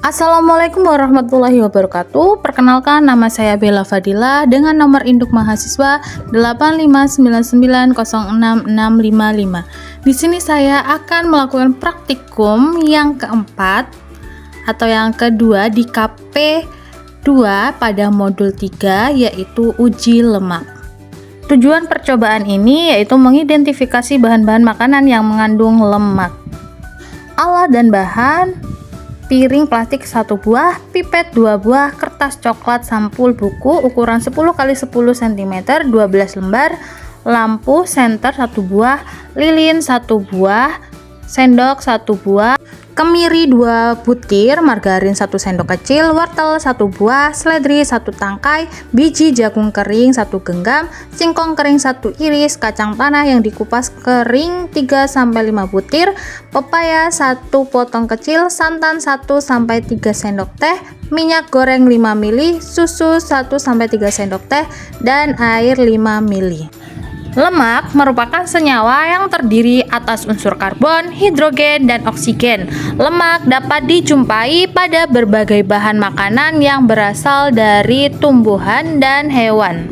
Assalamualaikum warahmatullahi wabarakatuh. Perkenalkan, nama saya Bella Fadila dengan nomor induk mahasiswa 859906655. Di sini saya akan melakukan praktikum yang keempat atau yang kedua di KP 2 pada modul 3, yaitu uji lemak. Tujuan percobaan ini yaitu mengidentifikasi bahan-bahan makanan yang mengandung lemak. Alat dan bahan: piring plastik 1 buah, pipet 2 buah, kertas coklat sampul buku ukuran 10 x 10 cm 12 lembar, lampu senter 1 buah, lilin 1 buah, sendok 1 buah, kemiri 2 butir, margarin 1 sendok kecil, wortel 1 buah, seledri 1 tangkai, biji jagung kering 1 genggam, singkong kering 1 iris, kacang tanah yang dikupas kering 3-5 butir, pepaya 1 potong kecil, santan 1-3 sendok teh, minyak goreng 5 ml, susu 1-3 sendok teh, dan air 5 ml. Lemak merupakan senyawa yang terdiri atas unsur karbon, hidrogen, dan oksigen. Lemak dapat dijumpai pada berbagai bahan makanan yang berasal dari tumbuhan dan hewan.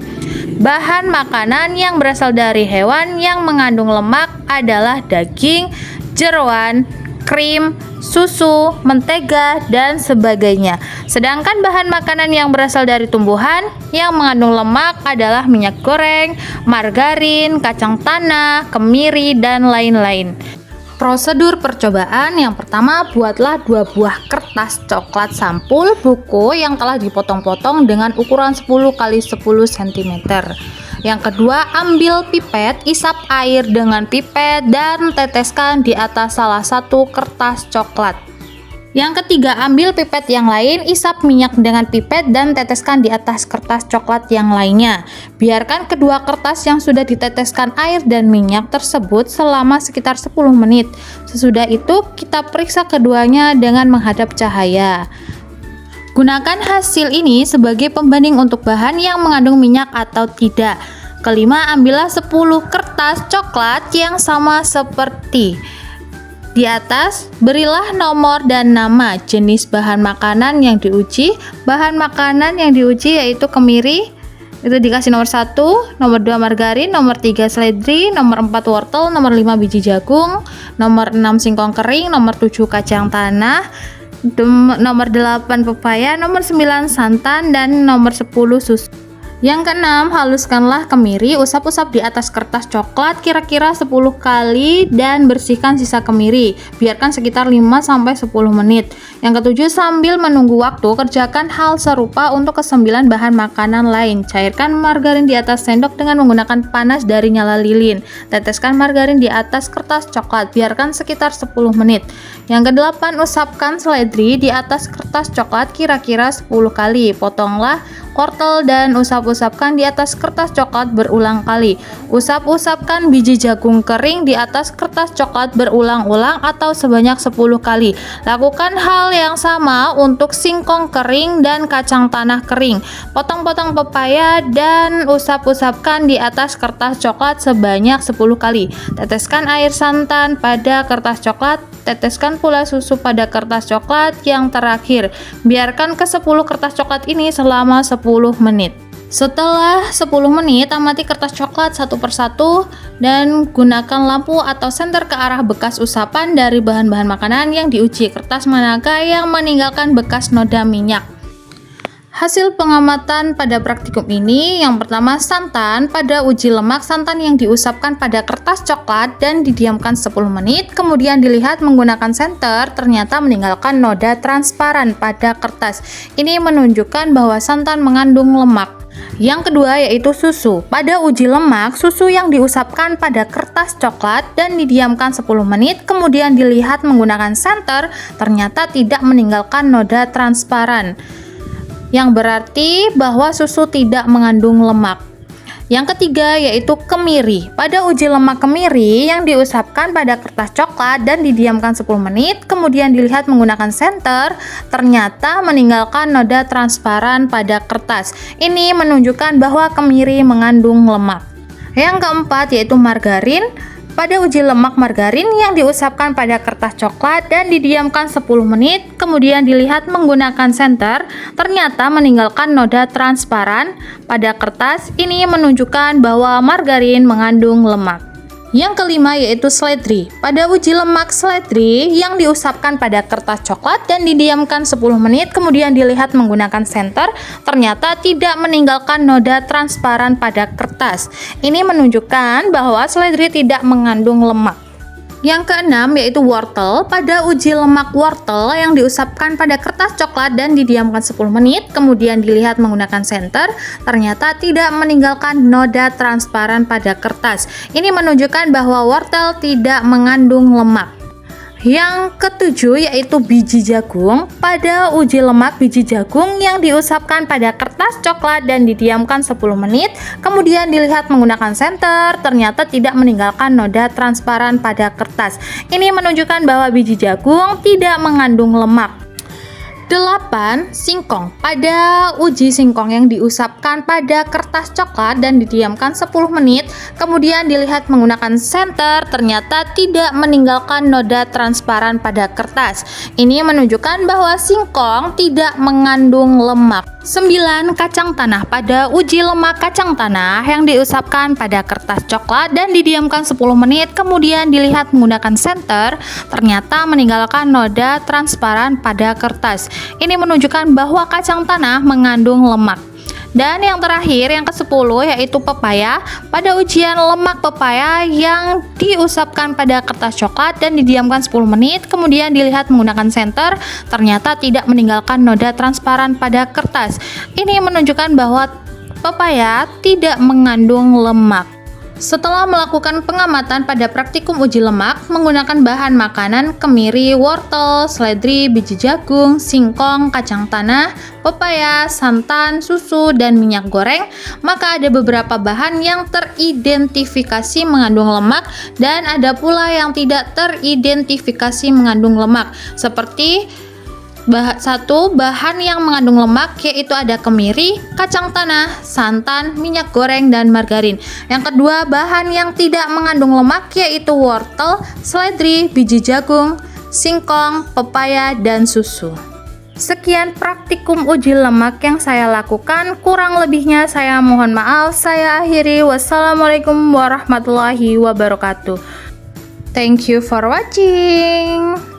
Bahan makanan yang berasal dari hewan yang mengandung lemak adalah daging, jeroan, krim, susu, mentega, dan sebagainya. Sedangkan bahan makanan yang berasal dari tumbuhan yang mengandung lemak adalah minyak goreng, margarin, kacang tanah, kemiri, dan lain-lain. Prosedur percobaan: yang pertama, buatlah 2 buah kertas coklat sampul buku yang telah dipotong-potong dengan ukuran 10 x 10 cm. Yang kedua, ambil pipet, isap air dengan pipet dan teteskan di atas salah satu kertas coklat. Yang ketiga, ambil pipet yang lain, isap minyak dengan pipet dan teteskan di atas kertas coklat yang lainnya. Biarkan kedua kertas yang sudah diteteskan air dan minyak tersebut selama sekitar 10 menit. Sesudah itu, kita periksa keduanya dengan menghadap cahaya. Gunakan hasil ini sebagai pembanding untuk bahan yang mengandung minyak atau tidak. Kelima, ambillah 10 kertas coklat yang sama seperti di atas, berilah nomor dan nama jenis bahan makanan yang diuji. Bahan makanan yang diuji yaitu kemiri, itu dikasih nomor 1, nomor 2 margarin, nomor 3 seledri, nomor 4 wortel, nomor 5 biji jagung, nomor 6 singkong kering, nomor 7 kacang tanah, nomor 8 pepaya, nomor 9 santan, dan nomor 10 susu. Yang keenam, haluskanlah kemiri, usap-usap di atas kertas coklat kira-kira 10 kali dan bersihkan sisa kemiri. Biarkan sekitar 5-10 menit. Yang ketujuh, sambil menunggu waktu, kerjakan hal serupa untuk ke-9 bahan makanan lain. Cairkan margarin di atas sendok dengan menggunakan panas dari nyala lilin. Teteskan margarin di atas kertas coklat, biarkan sekitar 10 menit. Yang kedelapan, usapkan seledri di atas kertas coklat kira-kira 10 kali. Potonglah wortel dan usap-usapkan di atas kertas coklat berulang kali. Usap-usapkan biji jagung kering di atas kertas coklat berulang-ulang atau sebanyak 10 kali. Lakukan hal yang sama untuk singkong kering dan kacang tanah kering. Potong-potong pepaya dan usap-usapkan di atas kertas coklat sebanyak 10 kali. Teteskan air santan pada kertas coklat. Teteskan pula susu pada kertas coklat yang terakhir. Biarkan ke-10 kertas coklat ini selama 10 menit. Setelah 10 menit, amati kertas coklat satu persatu dan gunakan lampu atau senter ke arah bekas usapan dari bahan-bahan makanan yang diuji. Kertas manakah yang meninggalkan bekas noda minyak? Hasil pengamatan pada praktikum ini: yang pertama, santan. Pada uji lemak, santan yang diusapkan pada kertas coklat dan didiamkan 10 menit, kemudian dilihat menggunakan senter, ternyata meninggalkan noda transparan pada kertas. Ini menunjukkan bahwa santan mengandung lemak. Yang kedua, yaitu susu. Pada uji lemak, susu yang diusapkan pada kertas coklat dan didiamkan 10 menit, kemudian dilihat menggunakan senter, ternyata tidak meninggalkan noda transparan, yang berarti bahwa susu tidak mengandung lemak. Yang ketiga, yaitu kemiri. Pada uji lemak kemiri yang diusapkan pada kertas coklat dan didiamkan 10 menit, kemudian dilihat menggunakan senter, ternyata meninggalkan noda transparan pada kertas. Ini menunjukkan bahwa kemiri mengandung lemak. Yang keempat, yaitu margarin. pada uji lemak margarin yang diusapkan pada kertas coklat dan didiamkan 10 menit, kemudian dilihat menggunakan senter, ternyata meninggalkan noda transparan pada kertas. Ini menunjukkan bahwa margarin mengandung lemak. Yang kelima yaitu seledri. Pada uji lemak seledri yang diusapkan pada kertas coklat dan didiamkan 10 menit, kemudian dilihat menggunakan senter, ternyata tidak meninggalkan noda transparan pada kertas. Ini menunjukkan bahwa seledri tidak mengandung lemak. Yang keenam yaitu wortel. Pada uji lemak wortel yang diusapkan pada kertas coklat dan didiamkan 10 menit, kemudian dilihat menggunakan senter, ternyata tidak meninggalkan noda transparan pada kertas. Ini menunjukkan bahwa wortel tidak mengandung lemak. Yang ketujuh yaitu biji jagung. Pada uji lemak biji jagung yang diusapkan pada kertas coklat dan didiamkan 10 menit, kemudian dilihat menggunakan senter, ternyata tidak meninggalkan noda transparan pada kertas. Ini menunjukkan bahwa biji jagung tidak mengandung lemak. 8. Singkong. Pada uji singkong yang diusapkan pada kertas coklat dan didiamkan 10 menit, kemudian dilihat menggunakan senter, ternyata tidak meninggalkan noda transparan pada kertas. Ini menunjukkan bahwa singkong tidak mengandung lemak. 9. Kacang tanah. Pada uji lemak kacang tanah yang diusapkan pada kertas coklat dan didiamkan 10 menit, kemudian dilihat menggunakan senter, ternyata meninggalkan noda transparan pada kertas. Ini menunjukkan bahwa kacang tanah mengandung lemak. Dan yang terakhir, yang ke-10 yaitu pepaya. Pada ujian lemak pepaya yang diusapkan pada kertas coklat dan didiamkan 10 menit, kemudian dilihat menggunakan senter, ternyata tidak meninggalkan noda transparan pada kertas. Ini menunjukkan bahwa pepaya tidak mengandung lemak. Setelah melakukan pengamatan pada praktikum uji lemak menggunakan bahan makanan kemiri, wortel, seledri, biji jagung, singkong, kacang tanah, pepaya, santan, susu, dan minyak goreng, maka ada beberapa bahan yang teridentifikasi mengandung lemak dan ada pula yang tidak teridentifikasi mengandung lemak. Seperti satu, bahan yang mengandung lemak yaitu ada kemiri, kacang tanah, santan, minyak goreng, dan margarin. Yang kedua, bahan yang tidak mengandung lemak yaitu wortel, seledri, biji jagung, singkong, pepaya, dan susu. Sekian praktikum uji lemak yang saya lakukan, kurang lebihnya saya mohon maaf. Saya akhiri, wassalamualaikum warahmatullahi wabarakatuh. Thank you for watching.